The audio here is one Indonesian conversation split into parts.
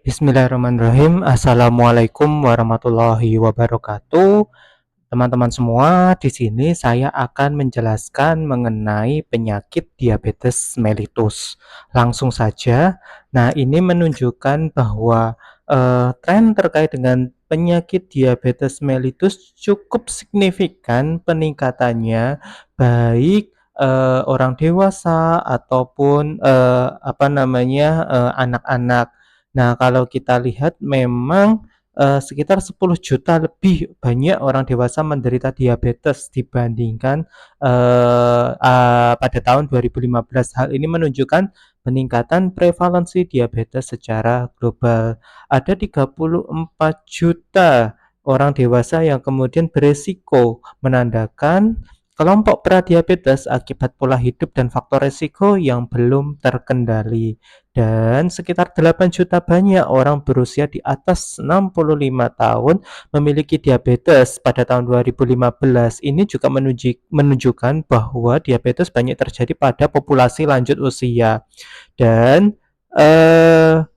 Bismillahirrahmanirrahim. Assalamualaikum warahmatullahi wabarakatuh. Teman-teman semua, di sini saya akan menjelaskan mengenai penyakit diabetes mellitus. Langsung saja. Nah, ini menunjukkan bahwa tren terkait dengan penyakit diabetes mellitus cukup signifikan peningkatannya, baik orang dewasa ataupun anak-anak. Nah, kalau kita lihat memang sekitar 10 juta lebih banyak orang dewasa menderita diabetes dibandingkan pada tahun 2015. Hal ini menunjukkan peningkatan prevalensi diabetes secara global. Ada 34 juta orang dewasa yang kemudian beresiko, menandakan kelompok pradiabetes akibat pola hidup dan faktor resiko yang belum terkendali. Dan sekitar 8 juta banyak orang berusia di atas 65 tahun memiliki diabetes pada tahun 2015. Ini juga menunjukkan bahwa diabetes banyak terjadi pada populasi lanjut usia. Dan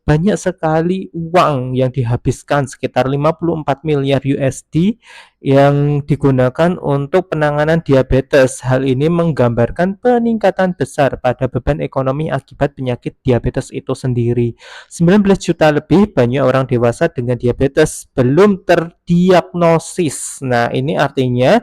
banyak sekali uang yang dihabiskan, sekitar 54 miliar USD yang digunakan untuk penanganan diabetes. Hal ini menggambarkan peningkatan besar pada beban ekonomi akibat penyakit diabetes itu sendiri. 19 juta lebih banyak orang dewasa dengan diabetes belum terdiagnosis. Nah, ini artinya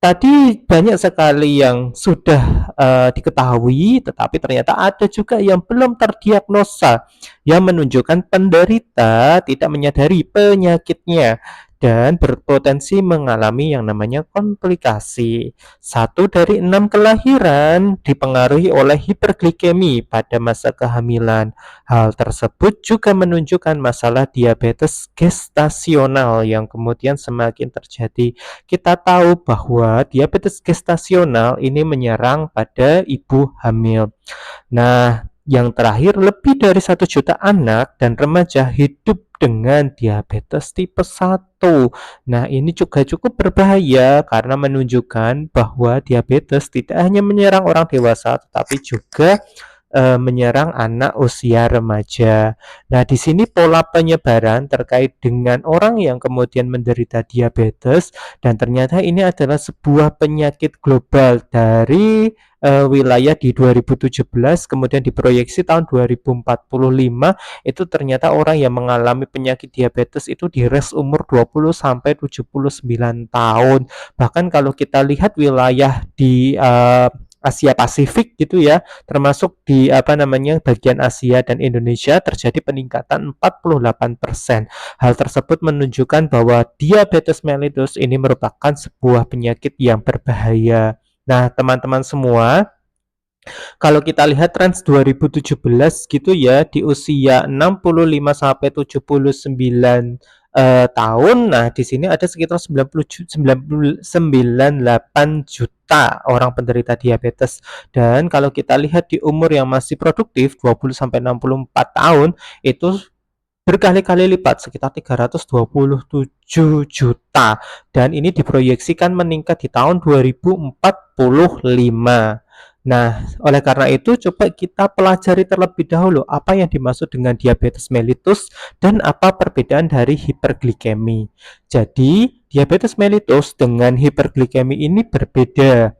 tadi banyak sekali yang sudah diketahui, tetapi ternyata ada juga yang belum terdiagnosa, yang menunjukkan penderita tidak menyadari penyakitnya dan berpotensi mengalami yang namanya komplikasi. 1 dari 6 kelahiran dipengaruhi oleh hiperglikemi pada masa kehamilan. Hal tersebut juga menunjukkan masalah diabetes gestasional yang kemudian semakin terjadi. Kita tahu bahwa diabetes gestasional ini menyerang pada ibu hamil. Nah, yang terakhir, lebih dari 1 juta anak dan remaja hidup dengan diabetes tipe 1. Nah, ini juga cukup berbahaya karena menunjukkan bahwa diabetes tidak hanya menyerang orang dewasa, tetapi juga menyerang anak usia remaja. Nah, di sini pola penyebaran terkait dengan orang yang kemudian menderita diabetes, dan ternyata ini adalah sebuah penyakit global dari wilayah di 2017, kemudian diproyeksi tahun 2045 itu ternyata orang yang mengalami penyakit diabetes itu di range umur 20 sampai 79 tahun. Bahkan kalau kita lihat wilayah di Asia Pasifik gitu ya, termasuk di bagian Asia dan Indonesia, terjadi peningkatan 48%. Hal tersebut menunjukkan bahwa diabetes mellitus ini merupakan sebuah penyakit yang berbahaya. Nah, teman-teman semua, kalau kita lihat trends 2017 gitu ya, di usia 65 sampai 79 tahun. Nah, di sini ada sekitar 98 juta orang penderita diabetes. Dan kalau kita lihat di umur yang masih produktif 20 sampai 64 tahun, itu berkali-kali lipat, sekitar 327 juta, dan ini diproyeksikan meningkat di tahun 2045. Nah, oleh karena itu coba kita pelajari terlebih dahulu apa yang dimaksud dengan diabetes mellitus dan apa perbedaan dari hiperglikemi. Jadi, diabetes mellitus dengan hiperglikemi ini berbeda.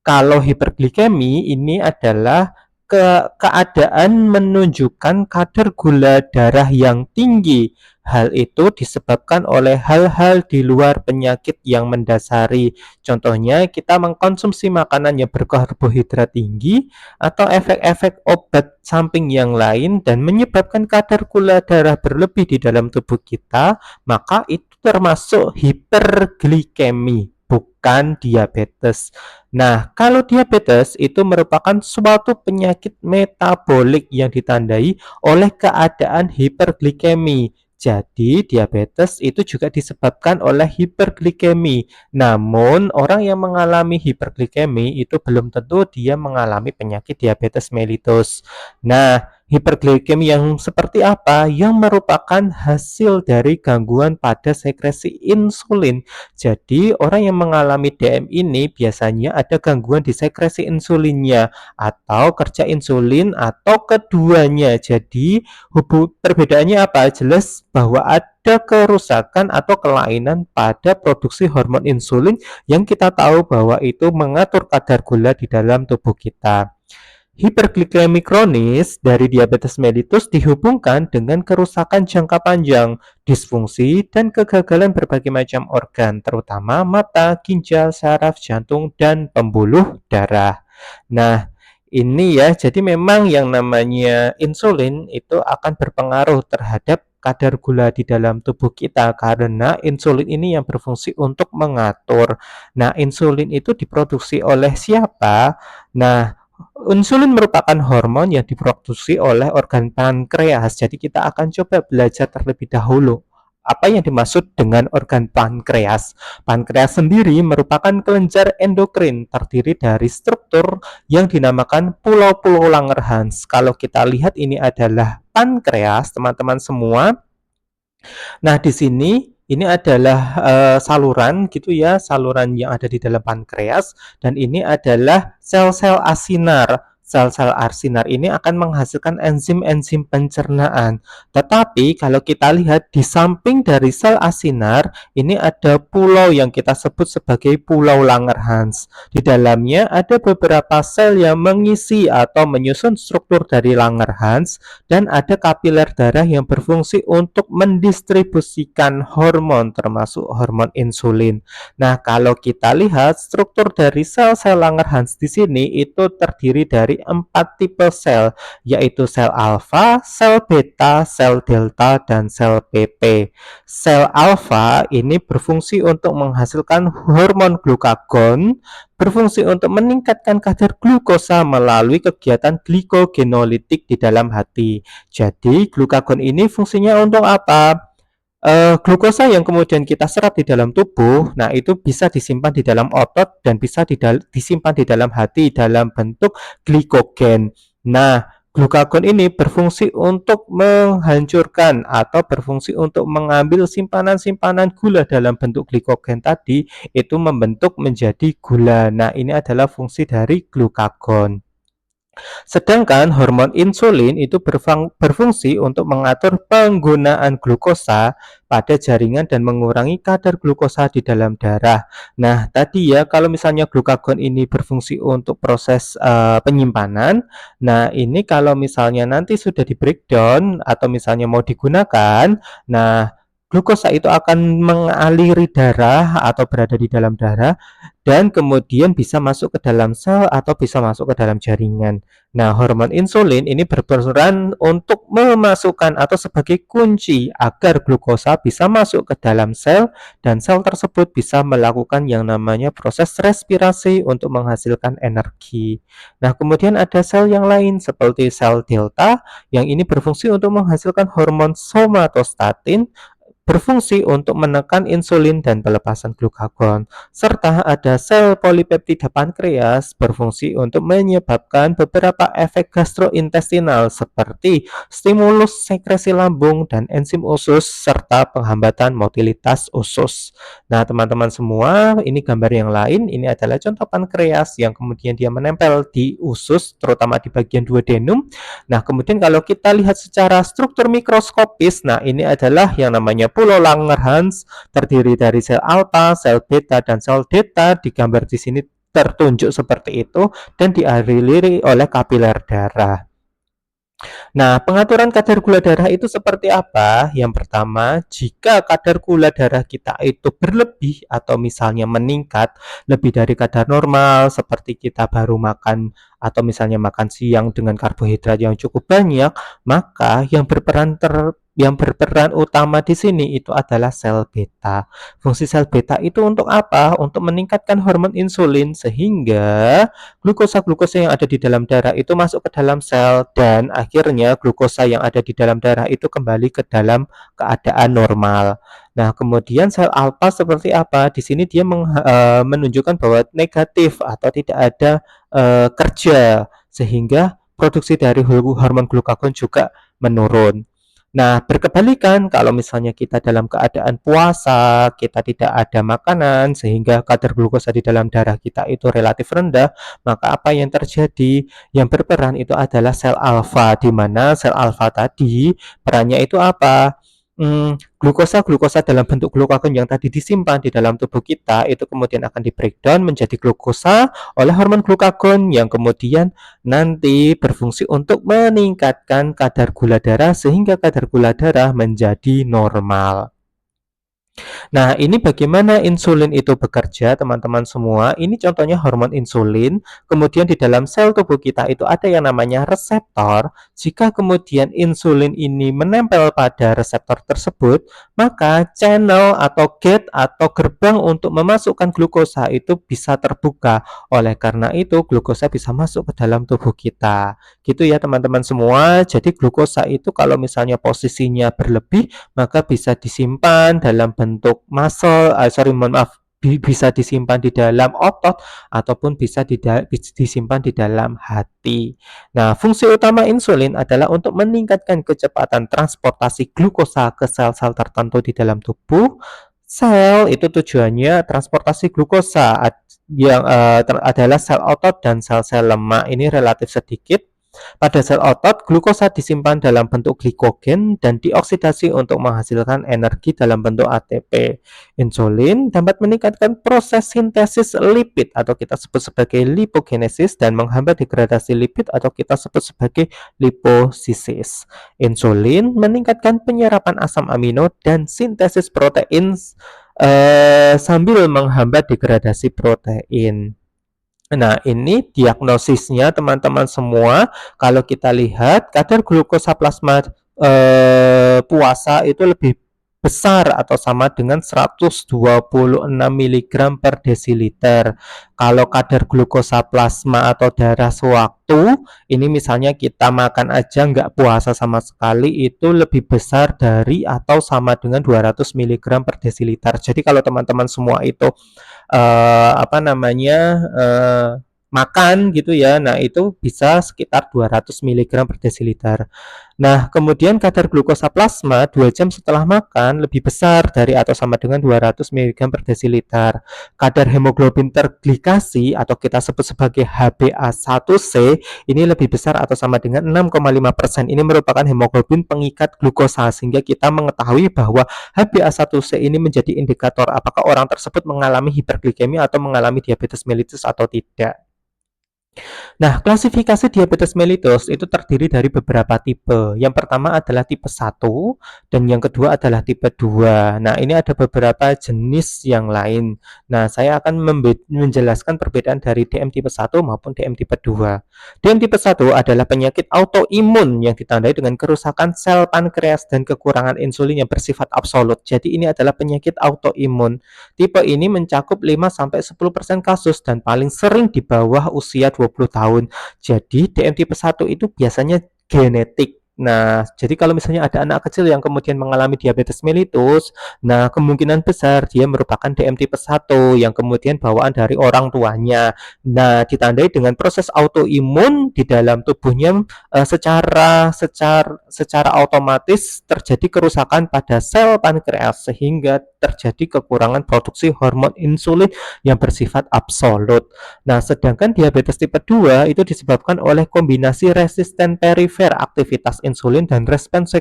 Kalau hiperglikemi ini adalah keadaan menunjukkan kadar gula darah yang tinggi. Hal itu disebabkan oleh hal-hal di luar penyakit yang mendasari. Contohnya, kita mengkonsumsi makanan yang berkarbohidrat tinggi atau efek-efek obat samping yang lain dan menyebabkan kadar gula darah berlebih di dalam tubuh kita, maka itu termasuk hiperglikemi, bukan diabetes. Nah, kalau diabetes itu merupakan suatu penyakit metabolik yang ditandai oleh keadaan hiperglikemi. Jadi, diabetes itu juga disebabkan oleh hiperglikemi. Namun, orang yang mengalami hiperglikemi itu belum tentu dia mengalami penyakit diabetes mellitus. Nah, Hiperglikemi yang seperti apa? Yang merupakan hasil dari gangguan pada sekresi insulin. Jadi, orang yang mengalami DM ini biasanya ada gangguan di sekresi insulinnya atau kerja insulin atau keduanya. Jadi, perbedaannya apa? Jelas bahwa ada kerusakan atau kelainan pada produksi hormon insulin yang kita tahu bahwa itu mengatur kadar gula di dalam tubuh kita. Hiperglikemi kronis dari diabetes mellitus dihubungkan dengan kerusakan jangka panjang, disfungsi, dan kegagalan berbagai macam organ, terutama mata, ginjal, saraf, jantung, dan pembuluh darah. Nah, ini ya, jadi memang yang namanya insulin itu akan berpengaruh terhadap kadar gula di dalam tubuh kita karena insulin ini yang berfungsi untuk mengatur. Nah, insulin itu diproduksi oleh siapa? Nah, insulin merupakan hormon yang diproduksi oleh organ pankreas. Jadi kita akan coba belajar terlebih dahulu apa yang dimaksud dengan organ pankreas. Pankreas sendiri merupakan kelenjar endokrin terdiri dari struktur yang dinamakan pulau-pulau Langerhans. Kalau kita lihat ini adalah pankreas, teman-teman semua. Nah, di sini ini adalah saluran gitu ya, saluran yang ada di dalam pankreas dan ini adalah sel-sel asinar. Sel-sel asinar ini akan menghasilkan enzim-enzim pencernaan. Tetapi kalau kita lihat di samping dari sel asinar, ini ada pulau yang kita sebut sebagai pulau Langerhans. Di dalamnya ada beberapa sel yang mengisi atau menyusun struktur dari Langerhans dan ada kapiler darah yang berfungsi untuk mendistribusikan hormon termasuk hormon insulin. Nah, kalau kita lihat struktur dari sel-sel Langerhans di sini itu terdiri dari 4 tipe sel, yaitu sel alfa, sel beta, sel delta, dan sel PP. Sel alfa ini berfungsi untuk menghasilkan hormon glukagon, berfungsi untuk meningkatkan kadar glukosa melalui kegiatan glikogenolitik di dalam hati. Jadi, glukagon ini fungsinya untuk apa? Glukosa yang kemudian kita serap di dalam tubuh, nah itu bisa disimpan di dalam otot dan bisa disimpan di dalam hati dalam bentuk glikogen. Nah, glukagon ini berfungsi untuk menghancurkan atau berfungsi untuk mengambil simpanan-simpanan gula dalam bentuk glikogen tadi, itu membentuk menjadi gula. Nah, ini adalah fungsi dari glukagon. Sedangkan hormon insulin itu berfungsi untuk mengatur penggunaan glukosa pada jaringan dan mengurangi kadar glukosa di dalam darah. Nah, tadi ya kalau misalnya glukagon ini berfungsi untuk proses penyimpanan, nah ini kalau misalnya nanti sudah di breakdown atau misalnya mau digunakan, nah glukosa itu akan mengaliri darah atau berada di dalam darah dan kemudian bisa masuk ke dalam sel atau bisa masuk ke dalam jaringan. Nah, hormon insulin ini berperan untuk memasukkan atau sebagai kunci agar glukosa bisa masuk ke dalam sel dan sel tersebut bisa melakukan yang namanya proses respirasi untuk menghasilkan energi. Nah, kemudian ada sel yang lain seperti sel delta yang ini berfungsi untuk menghasilkan hormon somatostatin, berfungsi untuk menekan insulin dan pelepasan glukagon, serta ada sel polipeptida pankreas berfungsi untuk menyebabkan beberapa efek gastrointestinal seperti stimulus sekresi lambung dan enzim usus serta penghambatan motilitas usus. Nah, teman-teman semua, ini gambar yang lain, ini adalah contoh pankreas yang kemudian dia menempel di usus, terutama di bagian duodenum. Nah, kemudian kalau kita lihat secara struktur mikroskopis, nah ini adalah yang namanya pulau Langerhans terdiri dari sel alfa, sel beta, dan sel delta. Di gambar di sini tertunjuk seperti itu dan dialiri oleh kapiler darah. Nah, pengaturan kadar gula darah itu seperti apa? Yang pertama, jika kadar gula darah kita itu berlebih atau misalnya meningkat lebih dari kadar normal, seperti kita baru makan atau misalnya makan siang dengan karbohidrat yang cukup banyak, maka yang berperan utama di sini itu adalah sel beta. Fungsi sel beta itu untuk apa? Untuk meningkatkan hormon insulin sehingga glukosa-glukosa yang ada di dalam darah itu masuk ke dalam sel dan akhirnya glukosa yang ada di dalam darah itu kembali ke dalam keadaan normal. Nah, kemudian sel alfa seperti apa? Di sini dia menunjukkan bahwa negatif atau tidak ada kerja sehingga produksi dari hormon glukagon juga menurun. Nah, berkebalikan kalau misalnya kita dalam keadaan puasa, kita tidak ada makanan sehingga kadar glukosa di dalam darah kita itu relatif rendah, maka apa yang terjadi? Yang berperan itu adalah sel alfa, di mana sel alfa tadi perannya itu apa? Glukosa dalam bentuk glukagon yang tadi disimpan di dalam tubuh kita itu kemudian akan di-breakdown menjadi glukosa oleh hormon glukagon yang kemudian nanti berfungsi untuk meningkatkan kadar gula darah sehingga kadar gula darah menjadi normal. Nah, ini bagaimana insulin itu bekerja, teman-teman semua. Ini contohnya hormon insulin. Kemudian di dalam sel tubuh kita itu ada yang namanya reseptor. Jika kemudian insulin ini menempel pada reseptor tersebut, maka channel atau gate atau gerbang untuk memasukkan glukosa itu bisa terbuka. Oleh karena itu, glukosa bisa masuk ke dalam tubuh kita. Gitu ya, teman-teman semua. Jadi glukosa itu kalau misalnya posisinya berlebih, maka bisa disimpan dalam bentuk muscle, mohon maaf, bisa disimpan di dalam otot ataupun bisa disimpan di dalam hati. Nah, fungsi utama insulin adalah untuk meningkatkan kecepatan transportasi glukosa ke sel-sel tertentu di dalam tubuh. Sel itu tujuannya transportasi glukosa yang adalah sel otot dan sel-sel lemak. Ini relatif sedikit. Pada sel otot, glukosa disimpan dalam bentuk glikogen dan dioksidasi untuk menghasilkan energi dalam bentuk ATP. Insulin dapat meningkatkan proses sintesis lipid atau kita sebut sebagai lipogenesis dan menghambat degradasi lipid atau kita sebut sebagai liposisis. Insulin meningkatkan penyerapan asam amino dan sintesis protein sambil menghambat degradasi protein. Nah, ini diagnosisnya teman-teman semua. Kalau kita lihat kadar glukosa plasma puasa itu lebih besar atau sama dengan 126 mg per desiliter. Kalau kadar glukosa plasma atau darah sewaktu, ini misalnya kita makan aja nggak puasa sama sekali, itu lebih besar dari atau sama dengan 200 mg per desiliter. Jadi kalau teman-teman semua itu makan gitu ya. Nah, itu bisa sekitar 200 mg per desiliter. Nah, kemudian kadar glukosa plasma 2 jam setelah makan lebih besar dari atau sama dengan 200 mg per desiliter. Kadar hemoglobin terglikasi atau kita sebut sebagai HbA1c ini lebih besar atau sama dengan 6,5%. Ini merupakan hemoglobin pengikat glukosa sehingga kita mengetahui bahwa HbA1c ini menjadi indikator apakah orang tersebut mengalami hiperglikemia atau mengalami diabetes mellitus atau tidak. Nah, klasifikasi diabetes mellitus itu terdiri dari beberapa tipe. Yang pertama adalah tipe 1 dan yang kedua adalah tipe 2. Nah, ini ada beberapa jenis yang lain. Nah, saya akan menjelaskan perbedaan dari DM tipe 1 maupun DM tipe 2. DM tipe 1 adalah penyakit autoimun yang ditandai dengan kerusakan sel pankreas dan kekurangan insulin yang bersifat absolut. Jadi ini adalah penyakit autoimun. Tipe ini mencakup 5-10% kasus dan paling sering di bawah usia 20 tahun. Jadi DM tipe 1 itu biasanya genetik. Nah, jadi kalau misalnya ada anak kecil yang kemudian mengalami diabetes mellitus, nah kemungkinan besar dia merupakan DM tipe 1 yang kemudian bawaan dari orang tuanya. Nah, ditandai dengan proses autoimun di dalam tubuhnya secara otomatis terjadi kerusakan pada sel pankreas sehingga terjadi kekurangan produksi hormon insulin yang bersifat absolut. Nah, sedangkan diabetes tipe 2 itu disebabkan oleh kombinasi resisten perifer aktivitas insulin dan respons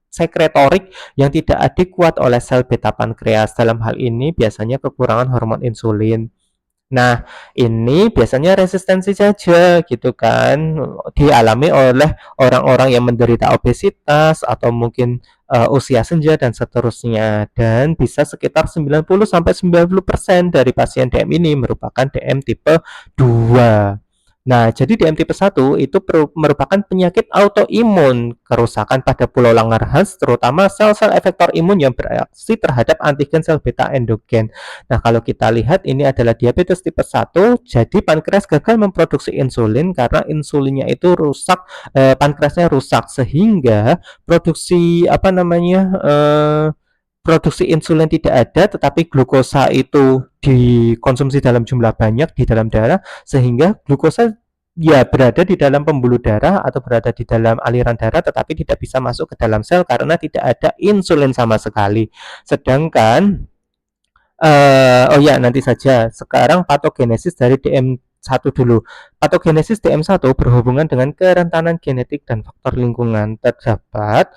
sekretorik yang tidak adekuat oleh sel beta pankreas. Dalam hal ini biasanya kekurangan hormon insulin. Nah, ini biasanya resistensi saja gitu kan, dialami oleh orang-orang yang menderita obesitas atau mungkin usia senja dan seterusnya, dan bisa sekitar 90-90% dari pasien DM ini merupakan DM tipe 2. Nah, jadi DM tipe 1 itu merupakan penyakit autoimun, kerusakan pada pulau Langerhans, terutama sel-sel efektor imun yang bereaksi terhadap antigen sel beta endogen. Nah, kalau kita lihat ini adalah diabetes tipe 1, jadi pankreas gagal memproduksi insulin karena insulinnya itu rusak, pankreasnya rusak sehingga produksi insulin tidak ada, tetapi glukosa itu dikonsumsi dalam jumlah banyak di dalam darah sehingga glukosa ya berada di dalam pembuluh darah atau berada di dalam aliran darah, tetapi tidak bisa masuk ke dalam sel karena tidak ada insulin sama sekali. Sedangkan oh ya, nanti saja. Sekarang patogenesis dari DM1 dulu. Patogenesis DM1 berhubungan dengan kerentanan genetik dan faktor lingkungan. Terdapat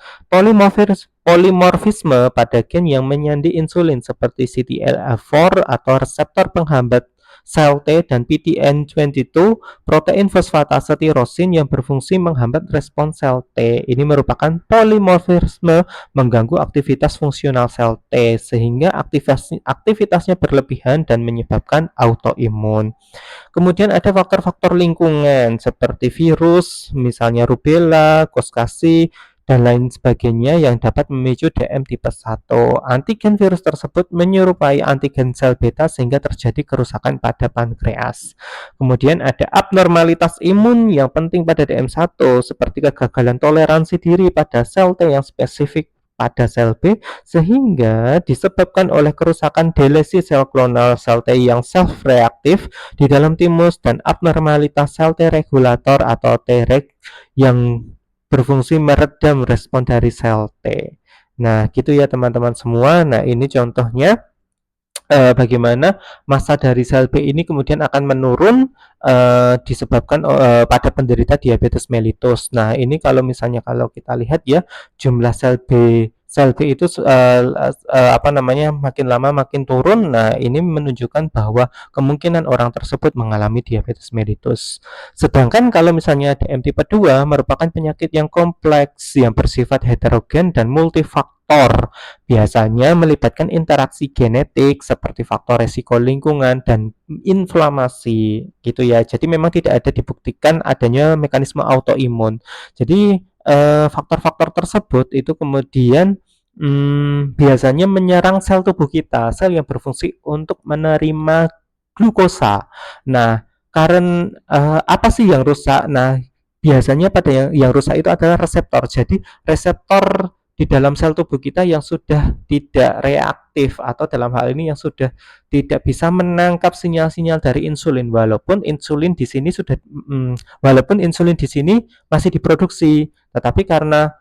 polimorfisme pada gen yang menyandi insulin seperti CTLA4 atau reseptor penghambat sel T dan PTN22, protein fosfatase tirosin yang berfungsi menghambat respons sel T. Ini merupakan polimorfisme mengganggu aktivitas fungsional sel T sehingga aktivitasnya berlebihan dan menyebabkan autoimun. Kemudian ada faktor-faktor lingkungan seperti virus, misalnya rubella, koskasi, dan lain sebagainya yang dapat memicu DM tipe 1. Antigen virus tersebut menyerupai antigen sel beta sehingga terjadi kerusakan pada pankreas. Kemudian ada abnormalitas imun yang penting pada DM1 seperti kegagalan toleransi diri pada sel T yang spesifik pada sel B sehingga disebabkan oleh kerusakan delesi sel klonal sel T yang self-reaktif di dalam timus dan abnormalitas sel T regulator atau Treg yang berfungsi meredam respon dari sel T. Nah, gitu ya teman-teman semua. Nah, ini contohnya bagaimana massa dari sel B ini kemudian akan menurun disebabkan pada penderita diabetes mellitus. Nah, ini kalau misalnya kalau kita lihat ya, jumlah sel B itu apa namanya makin lama makin turun. Nah, ini menunjukkan bahwa kemungkinan orang tersebut mengalami diabetes mellitus. Sedangkan kalau misalnya DM tipe 2 merupakan penyakit yang kompleks yang bersifat heterogen dan multifaktor. Biasanya melibatkan interaksi genetik seperti faktor resiko lingkungan dan inflamasi gitu ya. Jadi memang tidak ada dibuktikan adanya mekanisme autoimun. Jadi faktor-faktor tersebut itu kemudian biasanya menyerang sel tubuh kita, sel yang berfungsi untuk menerima glukosa. Nah, karena apa sih yang rusak? Nah, biasanya pada yang rusak itu adalah reseptor. Jadi reseptor di dalam sel tubuh kita yang sudah tidak reaktif atau dalam hal ini yang sudah tidak bisa menangkap sinyal-sinyal dari insulin walaupun insulin di sini masih diproduksi, tetapi karena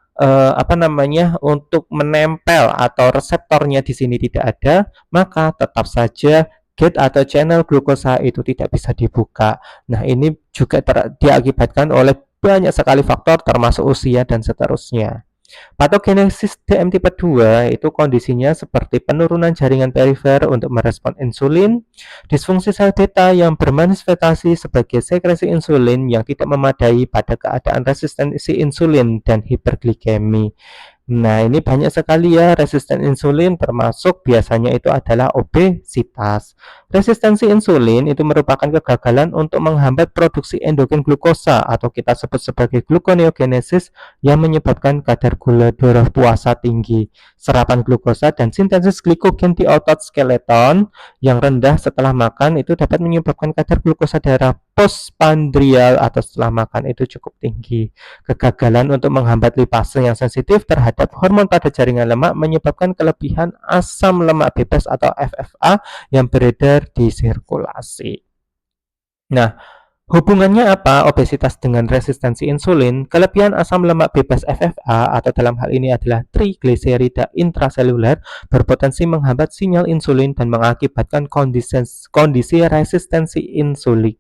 apa namanya untuk menempel atau reseptornya di sini tidak ada, maka tetap saja gate atau channel glukosa itu tidak bisa dibuka. Nah, ini juga diakibatkan oleh banyak sekali faktor termasuk usia dan seterusnya. Patogenesis DM tipe 2 itu kondisinya seperti penurunan jaringan perifer untuk merespon insulin, disfungsi sel beta yang bermanifestasi sebagai sekresi insulin yang tidak memadai pada keadaan resistensi insulin dan hiperglikemi. Nah, ini banyak sekali ya resisten insulin, termasuk biasanya itu adalah obesitas. Resistensi insulin itu merupakan kegagalan untuk menghambat produksi endogen glukosa atau kita sebut sebagai gluconeogenesis yang menyebabkan kadar gula darah puasa tinggi, serapan glukosa dan sintesis glikogen di otot skeleton yang rendah setelah makan itu dapat menyebabkan kadar glukosa darah postprandial atau setelah makan itu cukup tinggi. Kegagalan untuk menghambat lipase yang sensitif terhadap hormon pada jaringan lemak menyebabkan kelebihan asam lemak bebas atau FFA yang beredar di sirkulasi. Nah, hubungannya apa obesitas dengan resistensi insulin? Kelebihan asam lemak bebas FFA atau dalam hal ini adalah trigliserida intraseluler berpotensi menghambat sinyal insulin dan mengakibatkan kondisi resistensi insulin.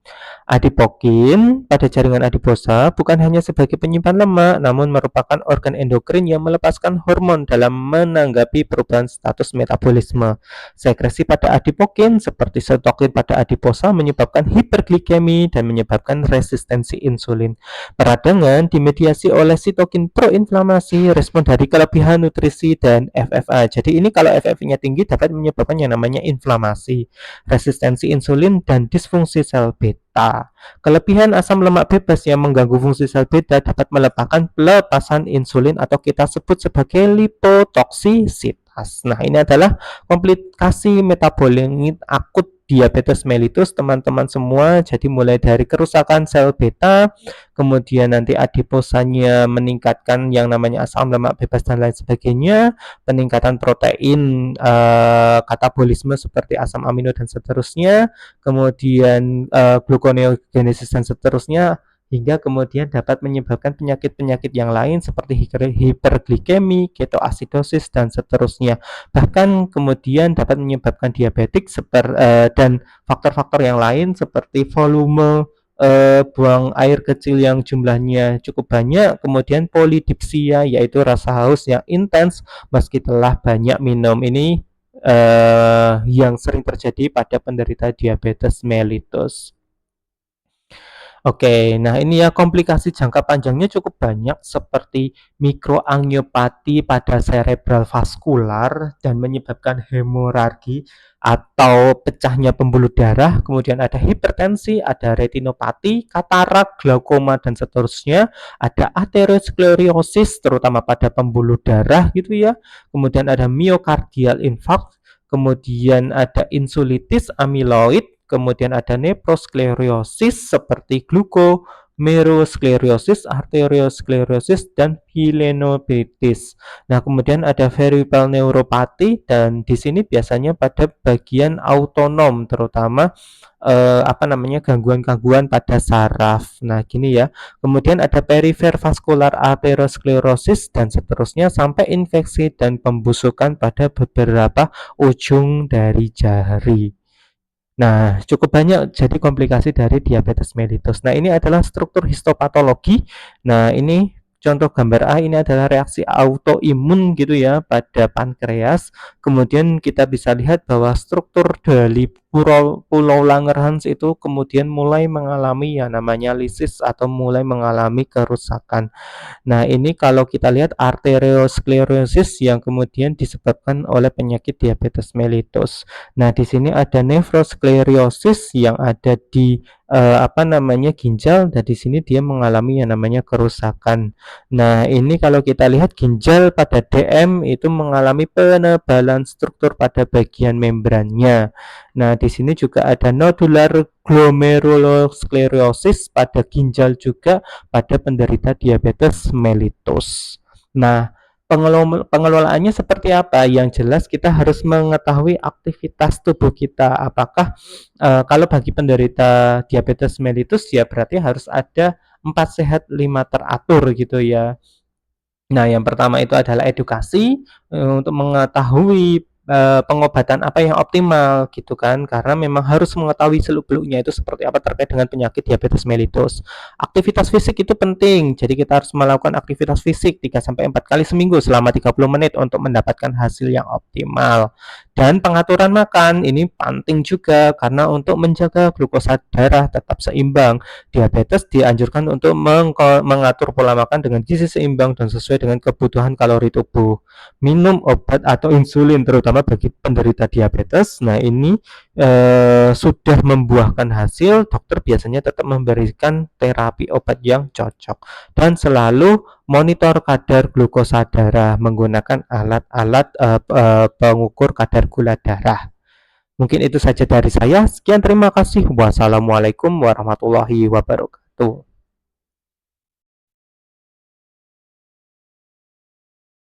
Adipokin pada jaringan adiposa bukan hanya sebagai penyimpan lemak, namun merupakan organ endokrin yang melepaskan hormon dalam menanggapi perubahan status metabolisme. Sekresi pada adipokin seperti sitokin pada adiposa menyebabkan hiperglikemi dan menyebabkan resistensi insulin. Peradangan dimediasi oleh sitokin proinflamasi, respon dari kelebihan nutrisi dan FFA. Jadi ini kalau FFA-nya tinggi dapat menyebabkan yang namanya inflamasi, resistensi insulin dan disfungsi sel beta. Kelebihan asam lemak bebas yang mengganggu fungsi sel beta dapat melepaskan pelepasan insulin atau kita sebut sebagai lipotoksisitas. Nah, ini adalah komplikasi metabolik akut diabetes mellitus teman-teman semua. Jadi mulai dari kerusakan sel beta, kemudian nanti adiposanya meningkatkan yang namanya asam lemak bebas dan lain sebagainya, peningkatan protein katabolisme seperti asam amino dan seterusnya, kemudian gluconeogenesis dan seterusnya, hingga kemudian dapat menyebabkan penyakit-penyakit yang lain seperti hiperglikemi, ketoasidosis dan seterusnya. Bahkan kemudian dapat menyebabkan diabetik dan faktor-faktor yang lain seperti volume buang air kecil yang jumlahnya cukup banyak, kemudian polidipsia yaitu rasa haus yang intens meski telah banyak minum. Ini yang sering terjadi pada penderita diabetes mellitus. Oke, nah ini ya komplikasi jangka panjangnya cukup banyak seperti mikroangiopati pada cerebral vaskular dan menyebabkan hemoragi atau pecahnya pembuluh darah, kemudian ada hipertensi, ada retinopati, katarak, glaukoma dan seterusnya, ada aterosklerosis terutama pada pembuluh darah gitu ya. Kemudian ada myocardial infarct, kemudian ada insulitis amiloid, kemudian ada nephrosklerosis seperti glucomerulosklerosis, arteriosklerosis, dan pilenoiditis. Nah, kemudian ada peripheral neuropati dan di sini biasanya pada bagian autonom terutama gangguan-gangguan pada saraf. Nah, gini ya. Kemudian ada perifer vascular atherosclerosis dan seterusnya sampai infeksi dan pembusukan pada beberapa ujung dari jari. Nah, cukup banyak jadi komplikasi dari diabetes mellitus. Nah, ini adalah struktur histopatologi. Nah, ini contoh gambar A ini adalah reaksi autoimun gitu ya pada pankreas. Kemudian kita bisa lihat bahwa struktur dari pulau Langerhans itu kemudian mulai mengalami yang namanya lisis atau mulai mengalami kerusakan. Nah, ini kalau kita lihat arteriosklerosis yang kemudian disebabkan oleh penyakit diabetes mellitus. Nah, di sini ada nephrosklerosis yang ada di ginjal, dan di sini dia mengalami yang namanya kerusakan. Nah, ini kalau kita lihat ginjal pada DM itu mengalami penebalan struktur pada bagian membrannya. Nah, di sini juga ada nodular glomerulosklerosis pada ginjal juga pada penderita diabetes mellitus. Nah, pengelolaannya seperti apa? Yang jelas kita harus mengetahui aktivitas tubuh kita. Apakah kalau bagi penderita diabetes mellitus ya berarti harus ada 4 sehat 5 teratur gitu ya. Nah, yang pertama itu adalah edukasi untuk mengetahui pengobatan apa yang optimal gitu kan, karena memang harus mengetahui seluk-beluknya itu seperti apa terkait dengan penyakit diabetes mellitus. Aktivitas fisik itu penting, jadi kita harus melakukan aktivitas fisik 3-4 kali seminggu selama 30 menit untuk mendapatkan hasil yang optimal. Dan pengaturan makan ini penting juga karena untuk menjaga glukosa darah tetap seimbang. Diabetes dianjurkan untuk mengatur pola makan dengan gizi seimbang dan sesuai dengan kebutuhan kalori tubuh. Minum obat atau insulin terutama bagi penderita diabetes. Nah, ini sudah membuahkan hasil, dokter biasanya tetap memberikan terapi obat yang cocok dan selalu monitor kadar glukosa darah menggunakan alat-alat pengukur kadar gula darah. Mungkin itu saja dari saya. Sekian, terima kasih. Wassalamualaikum warahmatullahi wabarakatuh.